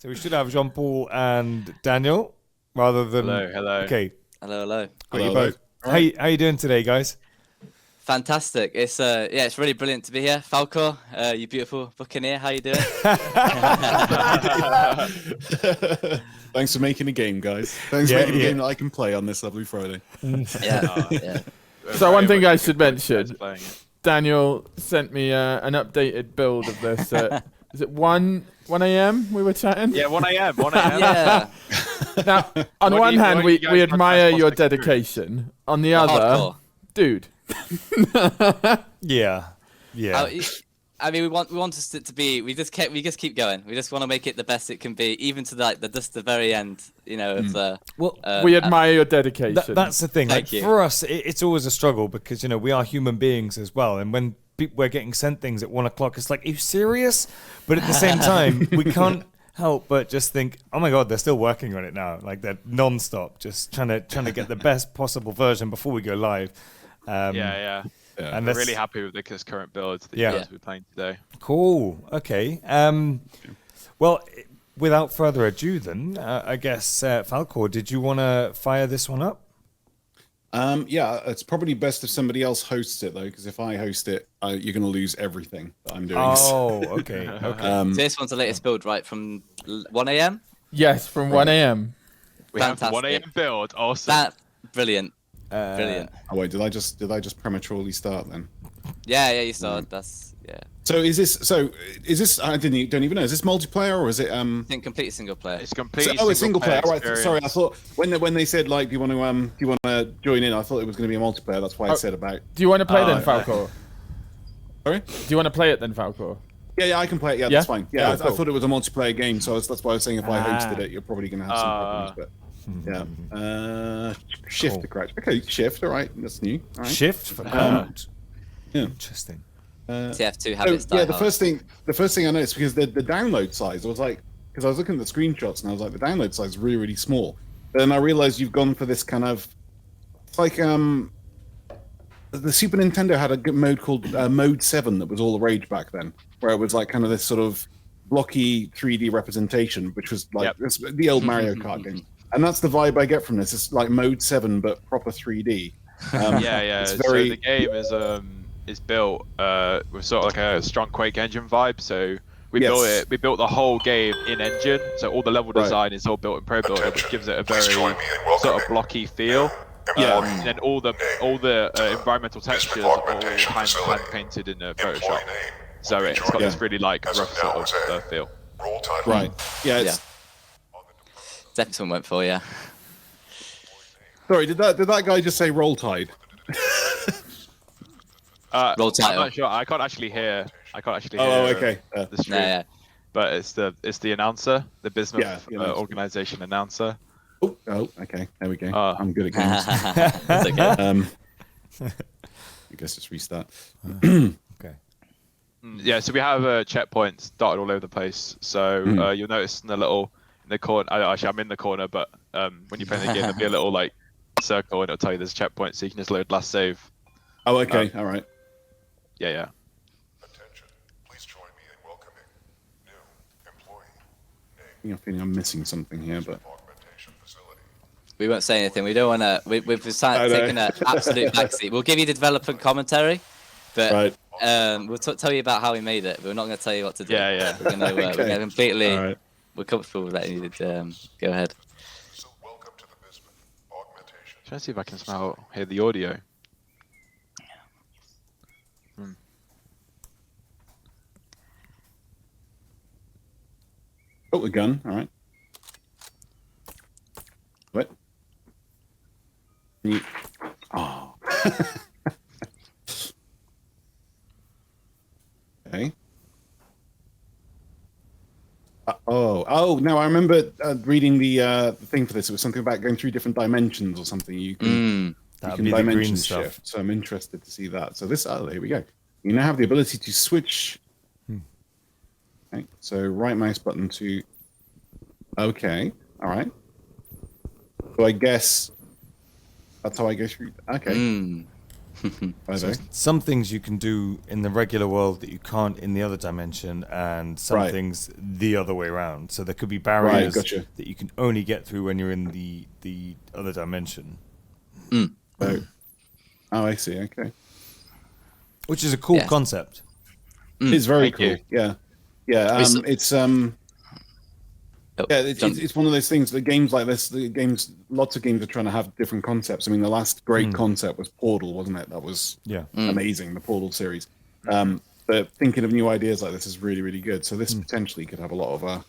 So we should have Jean-Paul and Daniel rather than... Hello. Okay. Hello. Got you both. How you doing today, guys? Fantastic. It's really brilliant to be here. Falco, you beautiful Buccaneer, how you doing? Thanks for making a game, guys. Thanks for making a game that I can play on this lovely Friday. Yeah. So one thing I should mention, Daniel sent me an updated build of this. Is it 1 a.m. we were chatting? Yeah, 1 a.m. 1 a.m. Yeah. Now, on one hand, we admire your dedication. On the other, Hardcore. dude. Yeah. I mean, we want us to be. We just keep going. We just want to make it the best it can be, even to the very end. You know. Of the, we admire your dedication. That's the thing. Thank you. For us, it's always a struggle because we are human beings as well, and when we're getting sent things at 1 o'clock, it's like, are you serious? But at the same time, we can't help but just think, oh my god, they're still working on it now. Like they're non-stop, just trying to get the best possible version before we go live. Yeah. And we're really happy with this current build that you guys will be playing today. Cool. Okay. Well, without further ado, then I guess Falcor, did you want to fire this one up? Yeah, it's probably best if somebody else hosts it though, because if I host it, you're going to lose everything that I'm doing. Oh, okay. So this one's the latest build, right? From 1 a.m. Yes, from 1 a.m. We have 1 a.m. build. Awesome. Brilliant. Brilliant. Oh wait, did I just prematurely start then? Yeah, you started. That's So is this? I don't even know. Is this multiplayer or is it? I think completely single player. It's completely. It's single player. Right. Experience. Sorry, I thought when they said like, do you want to join in? I thought it was going to be a multiplayer. That's why I said about. Do you want to play then, Falcor? Sorry. Do you want to play it then, Falcor? Yeah, I can play it. Yeah, that's fine. Yeah, I thought it was a multiplayer game, so that's why I was saying if I hosted it, you're probably going to have some problems. But yeah, shift to crouch. Okay, shift. All right, that's new. All right. Shift for crouch. Yeah, interesting. TF2 habits. So, the first thing I noticed, because the download size, I was like, because I was looking at the screenshots and I was like, the download size is really, really small. But then I realized you've gone for this kind of, it's like the Super Nintendo had a mode called Mode 7 that was all the rage back then, where it was like kind of this sort of blocky 3D representation, which was like the old Mario Kart game. And that's the vibe I get from this. It's like Mode 7 but proper 3D. Yeah. So the game is built with sort of like a strong Quake engine vibe. So we built it. We built the whole game in engine. So all the level design is all built in Pro Builder, which gives it a very sort of blocky feel. And then all the environmental textures are all hand painted in Photoshop. So it's got this really like rough sort of feel. Right. Yeah. Definitely someone went for Sorry, did that guy just say Roll Tide? Roll Tide. I'm not sure. I can't actually hear. Oh, okay. The stream. Yeah. But it's the annanger, the business organization announcer. Oh, okay. There we go. I'm good at games. That's okay. I guess just restart. Okay. Yeah, so we have checkpoints dotted all over the place. So you'll notice in the corner. Actually, I'm in the corner, but when you're playing the game, there'll be a little like circle, and it'll tell you there's a checkpoint, so you can just load last save. Oh, okay. All right. Yeah. Attention. Please join me in welcoming new employee. I'm feeling I'm missing something here, but. Augmentation facility. We won't say anything. We don't want to. We've decided taking an absolute backseat. We'll give you the developer commentary, but we'll tell you about how we made it. But we're not going to tell you what to do. Yeah. We're going to Okay. completely. All right. We're comfortable with letting you go ahead. So welcome to the Bismuth Augmentation. Trying to see if I can hear the audio. Oh, the gun. All right. What? Oh. Okay. No, I remember reading the thing for this. It was something about going through different dimensions or something. You can dimension shift. So I'm interested to see that. So there we go. You now have the ability to switch. Okay, so right mouse button to. Okay, all right. So I guess that's how I go through. Okay. So some things you can do in the regular world that you can't in the other dimension, and some things the other way around. So there could be barriers that you can only get through when you're in the other dimension. Oh, I see. Okay. Which is a cool concept. It's very cool. Yeah. It's one of those things. The games like this, lots of games are trying to have different concepts. I mean, the last great concept was Portal, wasn't it? That was amazing, the Portal series. But thinking of new ideas like this is really, really good. So this potentially could have a lot of.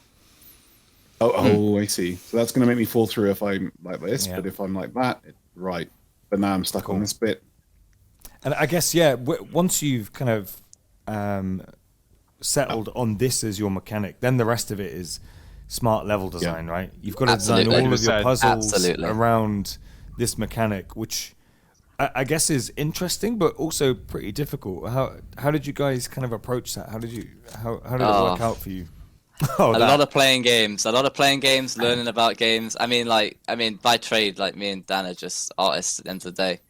I see. So that's going to make me fall through if I'm like this, but if I'm like that, right. But now I'm stuck on this bit. And I guess once you've kind of settled on this as your mechanic, then the rest of it is smart level design, right? You've got to design all of your puzzles around this mechanic, which I guess is interesting, but also pretty difficult. How did you guys kind of approach that? How did it work out for you? A lot of playing games, learning about games. I mean, by trade, like me and Dan are just artists at the end of the day.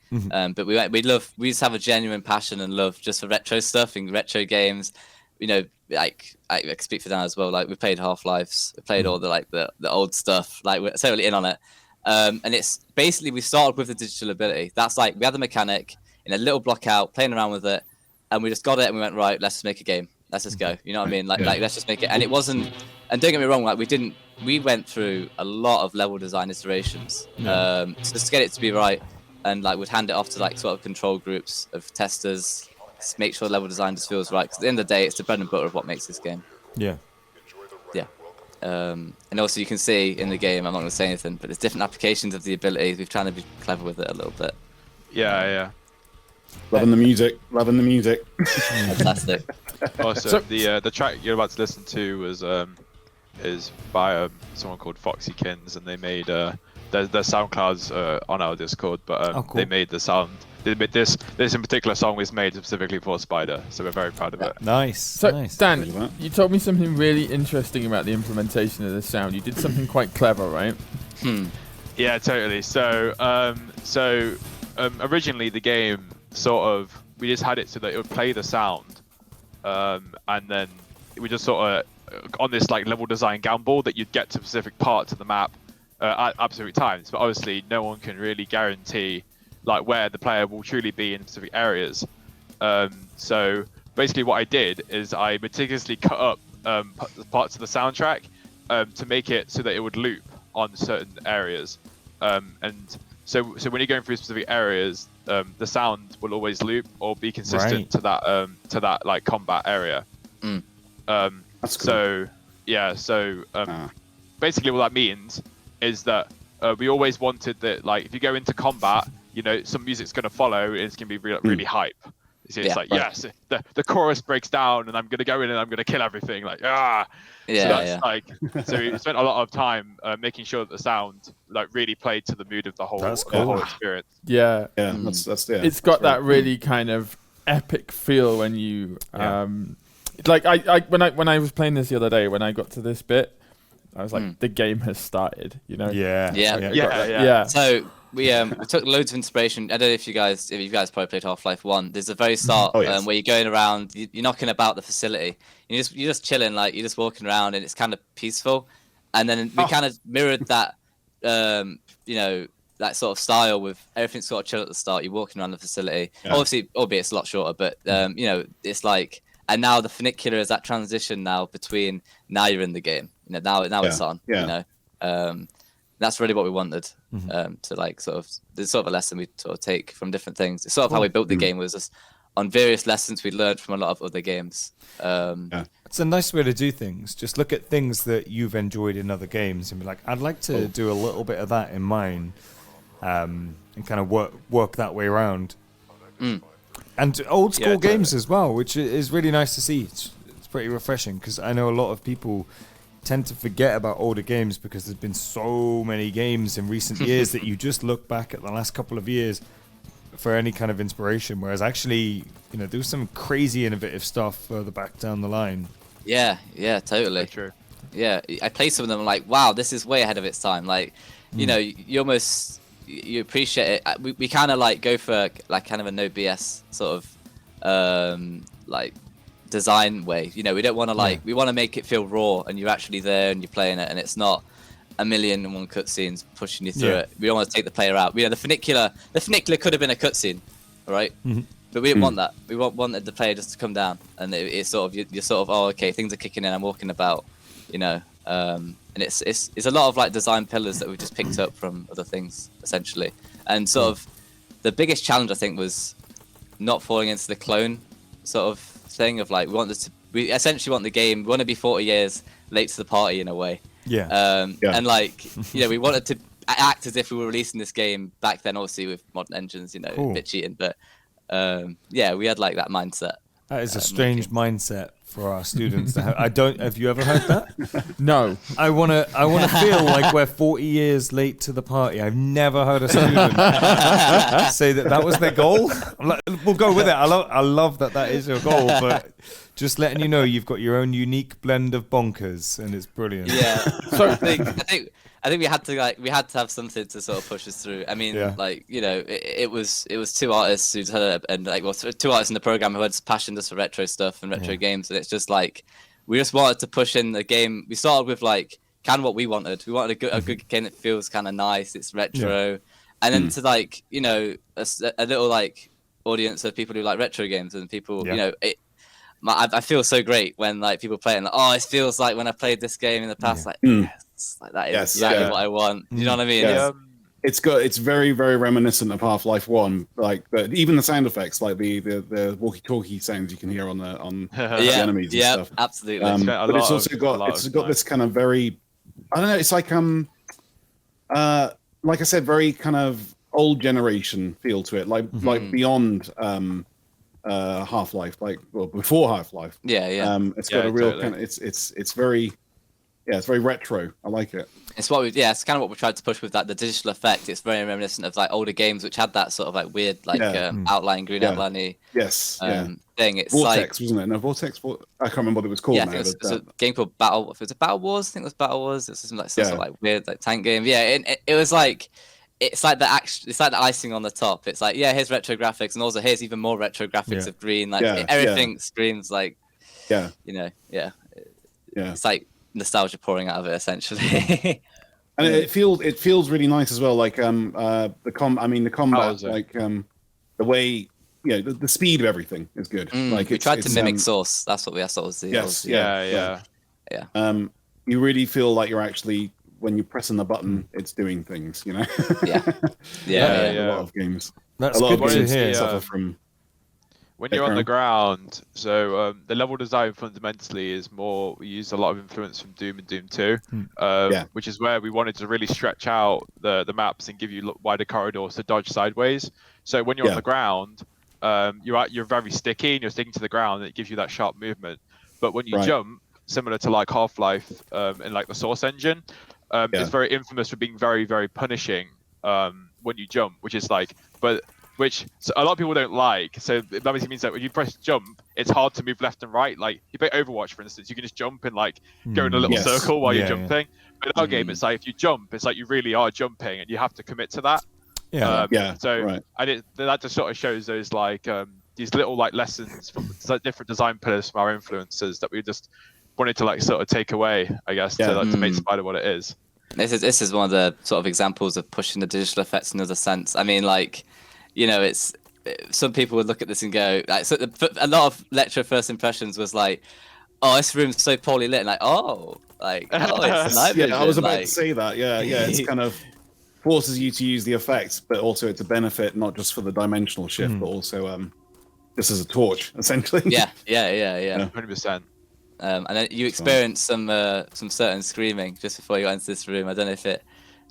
But we just have a genuine passion and love just for retro stuff and retro games. You know, like I can speak for Dan as well. Like we played Half-Lives, we played all the old stuff. Like we're totally in on it. And it's basically we started with the digital ability. That's like we had the mechanic in a little block out, playing around with it, and we just got it and we went right. Let's just make a game. Let's just go. You know what I mean? Like let's just make it. And it wasn't. And don't get me wrong. Like we went through a lot of level design iterations. Just to get it to be right. And like we'd hand it off to like sort of control groups of testers, to make sure level design just feels right. Because at the end of the day, it's the bread and butter of what makes this game. Yeah. And also you can see in the game, I'm not going to say anything, but there's different applications of the abilities. We've tried to be clever with it a little bit. Yeah. Loving the music. Fantastic. Also, the track you're about to listen to is by someone called Foxy Kins, and they made their SoundCloud's on our Discord, but they made the sound. This in particular song was made specifically for Spyder, so we're very proud of it. Nice. So nice. Dan, you told me something really interesting about the implementation of the sound. You did something quite clever, right? Yeah, totally. So originally the game we just had it so that it would play the sound, and then we just sort of on this like level design gamble that you'd get to specific parts of the map at absolute times, but obviously no one can really guarantee like where the player will truly be in specific areas. So basically what I did is I meticulously cut up parts of the soundtrack to make it so that it would loop on certain areas, and so when you're going through specific areas, the sound will always loop or be consistent to that like combat area. That's cool. Basically what that means is that we always wanted that, like, if you go into combat, you know, some music's going to follow and it's going to be really hype. So it's yes, the chorus breaks down and I'm going to go in and I'm going to kill everything. Like, so we spent a lot of time making sure that the sound like really played to the mood of the whole, whole experience. Yeah. It's got that really kind of epic feel when you like when I was playing this the other day, when I got to this bit, I was like, the game has started, you know? Yeah. So we took loads of inspiration. I don't know if you guys probably played Half-Life 1. There's a very start where you're going around, you're knocking about the facility. You're just chilling, like you're just walking around, and it's kind of peaceful. And then we kind of mirrored that, that sort of style with everything sort of chill at the start. You're walking around the facility. Yeah. Obviously, albeit it's a lot shorter, but it's like. And now the funicular is that transition now between now you're in the game. You know, now it's on. Yeah. You know, that's really what we wanted to like sort of. There's sort of a lesson we sort of take from different things. It's sort of how we built the game, was just on various lessons we learned from a lot of other games. It's a nice way to do things. Just look at things that you've enjoyed in other games and be like, I'd like to do a little bit of that in mine, and kind of work that way around. And old school games as well, which is really nice to see. It's pretty refreshing, because I know a lot of people tend to forget about older games because there's been so many games in recent years that you just look back at the last couple of years for any kind of inspiration, whereas actually, you know, there was some crazy innovative stuff further back down the line. Yeah, totally. True. Yeah, I play some of them, I'm like, wow, this is way ahead of its time. Like, you know, you almost you appreciate it. We kind of like go for like kind of a no BS sort of like design way. You know, we don't want to like we want to make it feel raw, and you're actually there and you're playing it, and it's not a million and one cutscenes pushing you through it. We don't want to take the player out. You know, the funicular could have been a cutscene, right? But we didn't want that. We wanted the player just to come down, and it's sort of you're sort of, oh, okay, things are kicking in. I'm walking about, you know, and it's a lot of like design pillars that we just picked up from other things essentially. And sort of the biggest challenge I think was not falling into the clone sort of thing of like we essentially want the game. We want to be 40 years late to the party in a way. And like, you know, we wanted to act as if we were releasing this game back then, obviously with modern engines, you know, a bit cheating, but yeah, we had like that mindset. That is a strange mindset for our students to have. Have you ever heard that? No. I wanna feel like we're 40 years late to the party. I've never heard a student say that was their goal. I'm like, we'll go with it. I love that is your goal, but just letting you know you've got your own unique blend of bonkers, and it's brilliant. Yeah. So I think we had to have something to sort of push us through. I mean, like, you know, it was two artists two artists in the program who had passion just for retro stuff and retro games, and it's just like we just wanted to push in the game. We started with like kind of what we wanted. We wanted a good game that feels kind of nice. It's retro, and then to like, you know, a little like audience of people who like retro games and people, you know, I feel so great when like people play it and like, oh, it feels like when I played this game in the past. Like, yes, like that is exactly what I want. You know what I mean? Yeah. It's very, very reminiscent of Half-Life 1. Like, even the sound effects, like the walkie-talkie sounds you can hear on the enemies and stuff. Absolutely. But it's also got this kind of very, I don't know. It's like I said, very kind of old generation feel to it. Like beyond Half-Life, like before Half-Life. It's got a real kind of it's very retro. I like it. It's it's kind of what we tried to push with that the digital effect. It's very reminiscent of like older games which had that sort of like weird like outline green outline-y thing. It's Vortex, like, wasn't it? No, Vortex. I can't remember what it was called. Yeah, I think it was a game called Battle. If it was a Battle Wars, I think it was Battle Wars. It's some sort of like weird like tank game. Yeah, it was like. It's like it's like the icing on the top. It's like, here's retro graphics, and also here's even more retro graphics of green. Like everything screams like, you know, it's like nostalgia pouring out of it essentially. And it feels really nice as well. Like the combat, like the way, you know, the speed of everything is good. Like we tried to mimic Source. That's what we sort of see. Yes, yeah. You really feel like you're actually. When you're pressing the button, it's doing things, you know. A lot of games. That's a lot good of games to hear. Suffer from when you're on the ground. So the level design fundamentally is more. We use a lot of influence from Doom and Doom 2, which is where we wanted to really stretch out the maps and give you wider corridors to dodge sideways. So when you're on the ground, you're very sticky and you're sticking to the ground, and it gives you that sharp movement. But when you jump, similar to like Half-Life in like the Source engine. It's very infamous for being very, very punishing when you jump, which is like, which a lot of people don't like. So that basically means that when you press jump, it's hard to move left and right. Like you play Overwatch, for instance, you can just jump and like go in a little circle while you're jumping. But in our game, it's like if you jump, it's like you really are jumping, and you have to commit to that. That just sort of shows those like these little like lessons from different design pillars from our influences that we just wanted to like sort of take away, I guess, to make Spyder what it is. This is one of the sort of examples of pushing the digital effects in another sense. I mean, like, you know, it's some people would look at this and go, like, so a lot of lecture first impressions was like, oh, this room's so poorly lit, and like, it's night vision. I was about to say that. Yeah, it's kind of forces you to use the effects, but also it's a benefit not just for the dimensional shift, but also just as a torch, essentially. Yeah. 100%. And then you experienced some certain screaming just before you got into this room. I don't know if it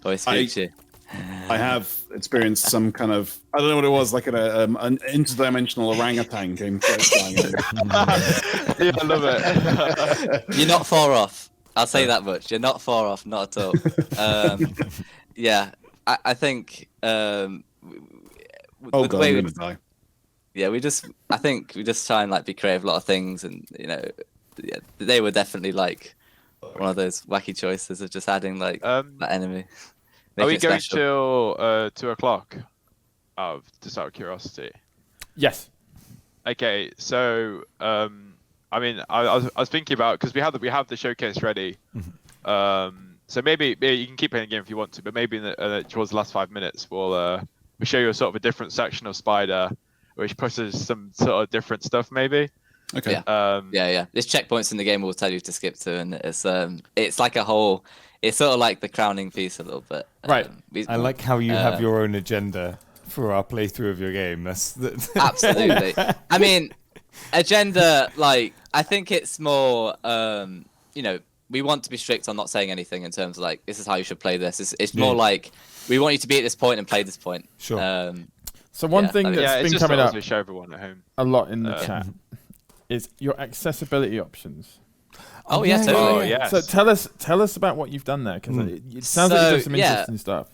always spooked you. I have experienced some kind of, I don't know what it was, like an interdimensional orangutan came flying in. Yeah, I love it. You're not far off. I'll say that much. You're not far off, not at all. I think I'm gonna die. Yeah, I think we just try and like be creative a lot of things, and you know, they were definitely like one of those wacky choices of just adding like that enemy. Are we it going special. till 2 o'clock? Just out of curiosity. Yes. Okay, so I mean, I was thinking about, because we have the showcase ready. So maybe you can keep playing the game if you want to, but maybe towards the last 5 minutes we'll show you a sort of a different section of Spyder, which pushes some sort of different stuff maybe. Okay. Yeah. There's checkpoints in the game we'll tell you to skip to, and it's like a whole. It's sort of like the crowning piece a little bit. Right. I like how you have your own agenda for our playthrough of your game. Absolutely. I mean, agenda, like, I think it's more, we want to be strict on not saying anything in terms of, like, this is how you should play this. It's more like, we want you to be at this point and play this point. Sure. So one thing that's been coming up to show everyone at home a lot in the chat is your accessibility options. Oh, yeah, totally. Oh, yes. So tell us about what you've done there, because it sounds like you've done some interesting stuff.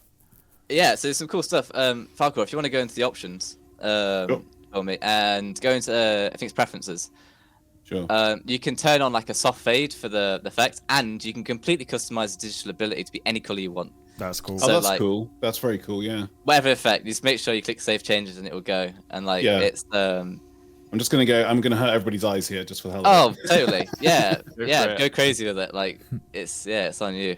Yeah, so there's some cool stuff. Falcor, if you want to go into the options for me, and go into, I think it's preferences. Sure. You can turn on like a soft fade for the effect, and you can completely customize the digital ability to be any color you want. That's cool. Oh, So, that's like, cool. That's very cool. Yeah. Whatever effect, just make sure you click save changes and it will go. And like it's I'm just gonna go. I'm gonna hurt everybody's eyes here just for the hell Oh, of it. totally. Yeah, it. go crazy with it. Like it's on you.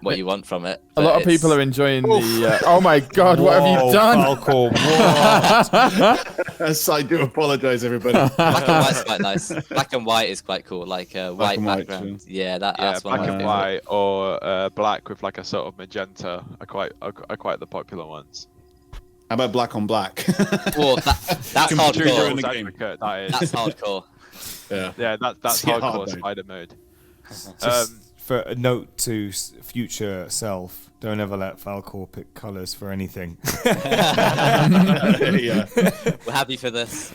What you want from it. A lot of people are enjoying the. Oh my God! What have you done? Falcor, what? Yes, I do apologize, everybody. Black and white's quite nice. Black and white is quite cool. Like white and white, background. too. Yeah, that's one black of my and favorite. white or black with like a sort of magenta are quite the popular ones. How about black on black? Well, that's Computer hardcore. in the Devil's game. advocate, that is. That's hardcore. Yeah. That's Yeah, hardcore hard mode. Spider mode. Just for a note to future self, don't ever let Falcor pick colours for anything. Yeah. We're happy for this.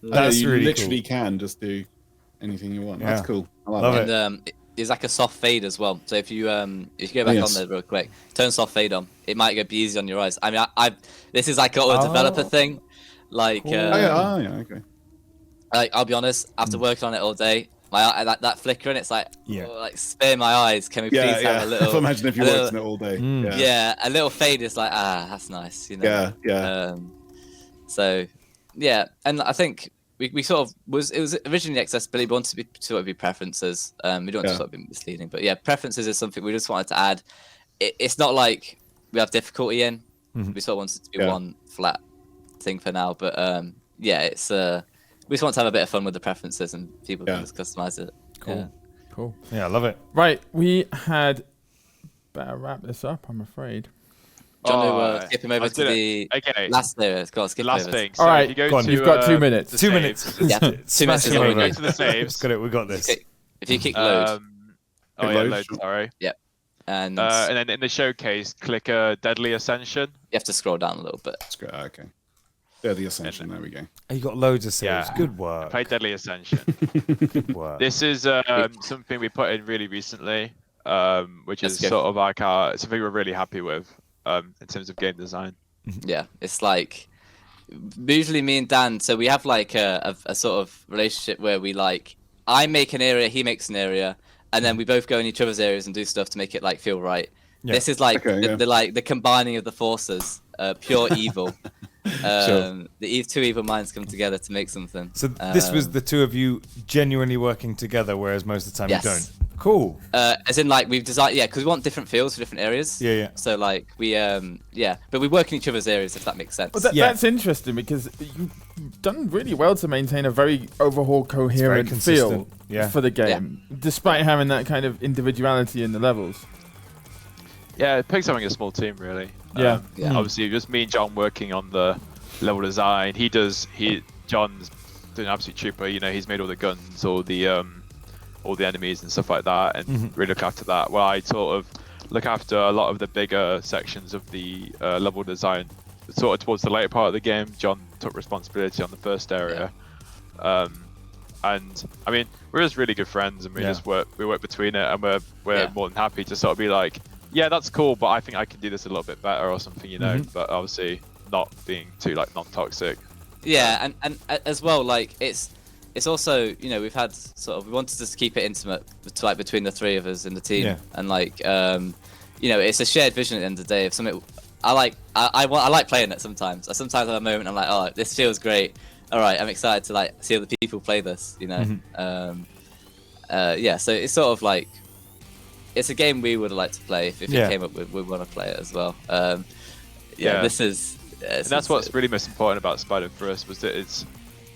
That's you really literally can just do anything you want. That's Yeah. cool. I like Love that. it. And there's like a soft fade as well. So if you go back on there real quick, turn soft fade on. It might be easy on your eyes. I mean, this is like a developer thing. Like, Oh, yeah, okay. like I'll be honest, after working on it all day, my that flickering, it's like, Yeah. like spare my eyes. Can we please have a little? Imagine if you worked on it all day. Yeah, a little fade is like, that's nice, you know. Yeah. So, yeah, and I think we sort of it was originally accessibility, but wanted to be preferences. We don't want to sort of be misleading, but yeah, preferences is something we just wanted to add. It's not like we have difficulty in. We sort of wanted it to be one flat thing for now, but yeah, it's we just want to have a bit of fun with the preferences, and people can just customize it. Cool. Cool. Yeah, I love it. Right, we had better wrap this up, I'm afraid. John, skip him over to the last area. Go on, skip last over. thing. So All right, if you go on, you've got 2 minutes. 2 minutes. Yeah, 2 minutes is Smash all we it over. need. Go to the saves. Got it. We got this. If you kick load, Oh yeah, load. Sorry. and And then in the showcase, click Deadly Ascension. you have to scroll down a little bit. That's great. Okay. There, the Ascension. There we go. You got loads of saves. Yeah. Good work. Play Deadly Ascension. Good work. This is something we put in really recently, which is That's good. sort of like something we're really happy with in terms of game design. Yeah, it's like usually me and Dan. So we have like a sort of relationship where we like I make an area, he makes an area, and then we both go in each other's areas and do stuff to make it like feel right. Yeah. This is like Okay, the combining of the forces, pure evil. The two evil minds come together to make something. So this was the two of you genuinely working together, whereas most of the time Yes. you don't. Cool. As in like we've designed, because we want different feels for different areas. Yeah. So like we but we work in each other's areas, if that makes sense. Well, that's interesting because you've done really well to maintain a very overall coherent feel consistent. for the game, despite having that kind of individuality in the levels. Yeah, it picks having a small team really. Yeah. Obviously, just me and John working on the level design. John's doing an absolute trooper. You know, he's made all the guns, all the enemies and stuff like that, and really look after that. Well, I sort of look after a lot of the bigger sections of the level design. Sort of towards the later part of the game, John took responsibility on the first area. And I mean, we're just really good friends, and we just work between it, and we're more than happy to sort of be like, yeah, that's cool, but I think I can do this a little bit better or something, you know. But obviously, not being too like non-toxic. Yeah, and as well, like it's it's also, you know, we've had we wanted to keep it intimate, like between the three of us in the team, and like, you know, it's a shared vision at the end of the day. If something, I like playing it sometimes. I sometimes have a moment, I'm like, oh, this feels great. All right, I'm excited to like see other people play this, you know. Yeah, so it's sort of like, it's a game we would like to play if it came up with, we want to play it as well. This is. And that's what's really most important about Spyder for us, was that it's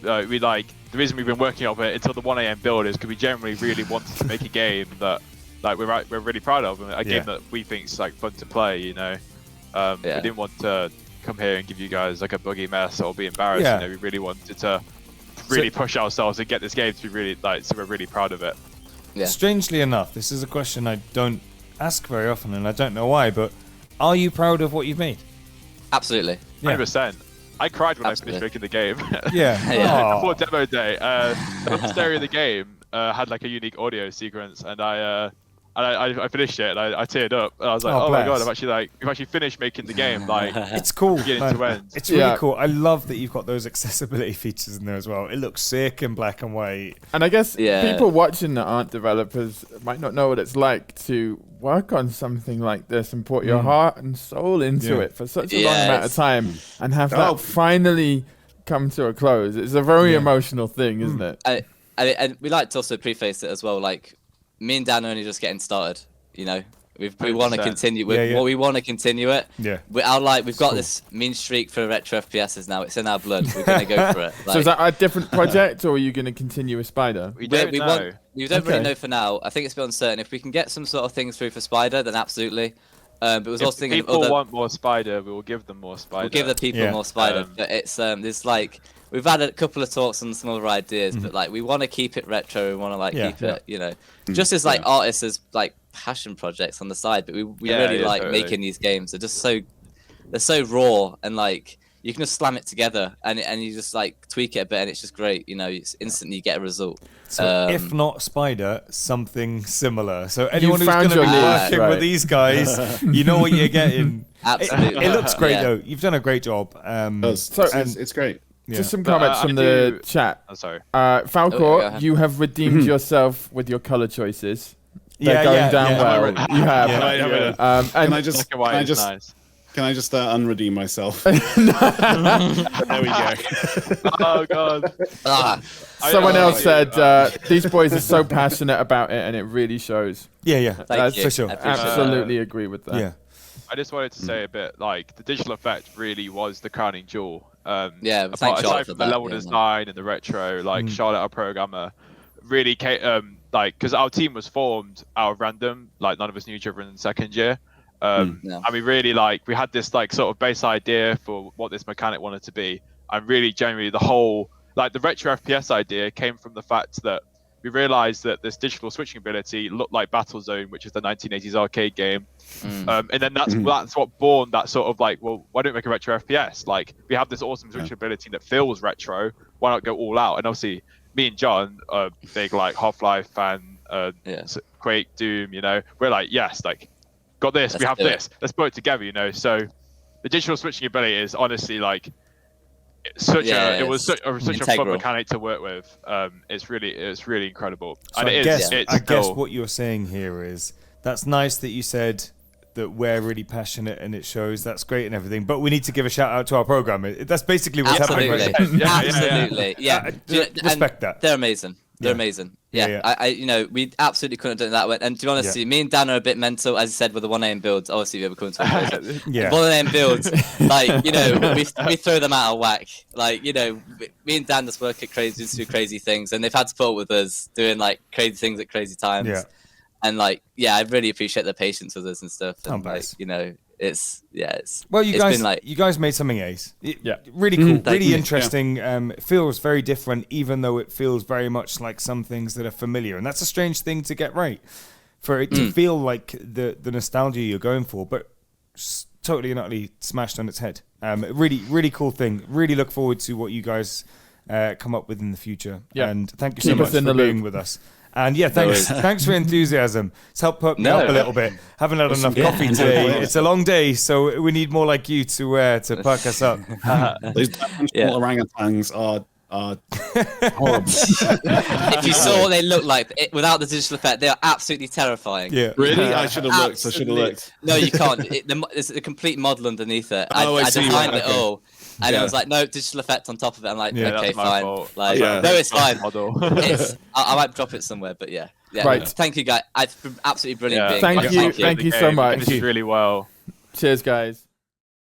we like the reason we've been working on it until the 1 AM build is because we generally really wanted to make a game that like we're really proud of, and a game that we think is like fun to play. You know, we didn't want to come here and give you guys like a buggy mess or be embarrassed. You know, we really wanted to really push ourselves and get this game to be really like, so we're really proud of it. Yeah. Strangely enough, this is a question I don't ask very often, and I don't know why, but are you proud of what you've made? Absolutely. 100%. I cried when I finished making the game. Before demo day, the last area of the game had like a unique audio sequence, and I finished it and I teared up. And I was like, oh my god, we've actually finished making the game. Like, it's cool. Beginning to end. It's really cool. I love that you've got those accessibility features in there as well. It looks sick in black and white. And I guess people watching that aren't developers might not know what it's like to work on something like this and put your heart and soul into it for such a long amount of time and have that finally come to a close. It's a very emotional thing, isn't it? And we like to also preface it as well, like, me and Dan are only just getting started, you know. We want to continue. We want to continue it. Yeah. We've got this mean streak for retro FPSs now. It's in our blood. We're gonna go for it. Like, so is that a different project, or are you going to continue with Spyder? We don't know. We don't really know for now. I think it's a bit uncertain. If we can get some sort of things through for Spyder, then absolutely. But was also thinking, if people want more Spyder, we will give them more Spyder. We'll give the people more Spyder. But it's there's like, we've had a couple of talks on some other ideas, but like, we want to keep it retro. We want to like keep it, you know, just as like artists as like passion projects on the side. But we really like making these games. They're just they're so raw, and like, you can just slam it together and you just like tweak it a bit, and it's just great. You know, it's instantly you get a result. So if not Spyder, something similar. So anyone who's going to be working with these guys, you know what you're getting. Absolutely. It looks great though. You've done a great job. It's great. Just some comments from the chat. I'm sorry. Falcor, you have redeemed yourself with your color choices. They're going down well. You have. Can I just unredeem myself? There we go. Oh god. Someone else said these boys are so passionate about it, and it really shows. That's for sure. Absolutely agree with that. Yeah. I just wanted to say a bit, like, the digital effect really was the crowning jewel. Aside from the level design and the retro, like Charlotte, our programmer, really like, because our team was formed out of random, like none of us knew each other in the second year. And we really we had this like sort of base idea for what this mechanic wanted to be, and really generally the whole, like, the retro FPS idea came from the fact that we realized that this digital switching ability looked like Battlezone, which is the 1980s arcade game. And then that's what born that sort of like, well, why don't we make a retro FPS? Like, we have this awesome switching ability that feels retro, why not go all out? And obviously me and John are big like Half-Life fan, Quake, Doom, you know, we're like, yes, like, got this, we have this, let's put it together, you know. So the digital switching ability is honestly like such a fun mechanic to work with. It's really incredible. So and I guess what you're saying here is, that's nice that you said that we're really passionate and it shows. That's great and everything, but we need to give a shout out to our programmer. That's basically what's happening right now. Absolutely. Respect that. They're amazing. They're amazing. I you know, we absolutely couldn't have done that. And to be honest, me and Dan are a bit mental, as you said, with the 1 AM builds. Obviously, we ever come to a 1 AM builds, like, you know, we throw them out of whack. Like, you know, me and Dan just work at do crazy things, and they've had to put up with us doing like crazy things at crazy times. Yeah. And like, I really appreciate their patience with us and stuff. And like, you know, it's well, you guys been like, you guys made something ace. Really cool, really interesting. It feels very different, even though it feels very much like some things that are familiar, and that's a strange thing to get right, for it to feel like the nostalgia you're going for, but totally and utterly smashed on its head. Really cool thing. Really look forward to what you guys come up with in the future. And thank you so much for being with us. And thanks for your enthusiasm. It's helped perk me up a little bit. Haven't had enough coffee today. It's a long day, so we need more like you to perk us up. Those orangutans are Horrible. If you saw what they look like without the digital effect, they are absolutely terrifying. Yeah. Really? I should have looked. I should have looked. No, you can't. There's a complete model underneath it. I I see, designed right, it okay. all, and I was like, no, digital effect on top of it. I'm like, Yeah, okay, that's my fine. fault. Like, Yeah. no, it's fine. Model. I might drop it somewhere, but yeah. Right. Thank you, guys. It's been absolutely brilliant. Yeah. being Thank here. you so much. This is really well. Cheers, guys.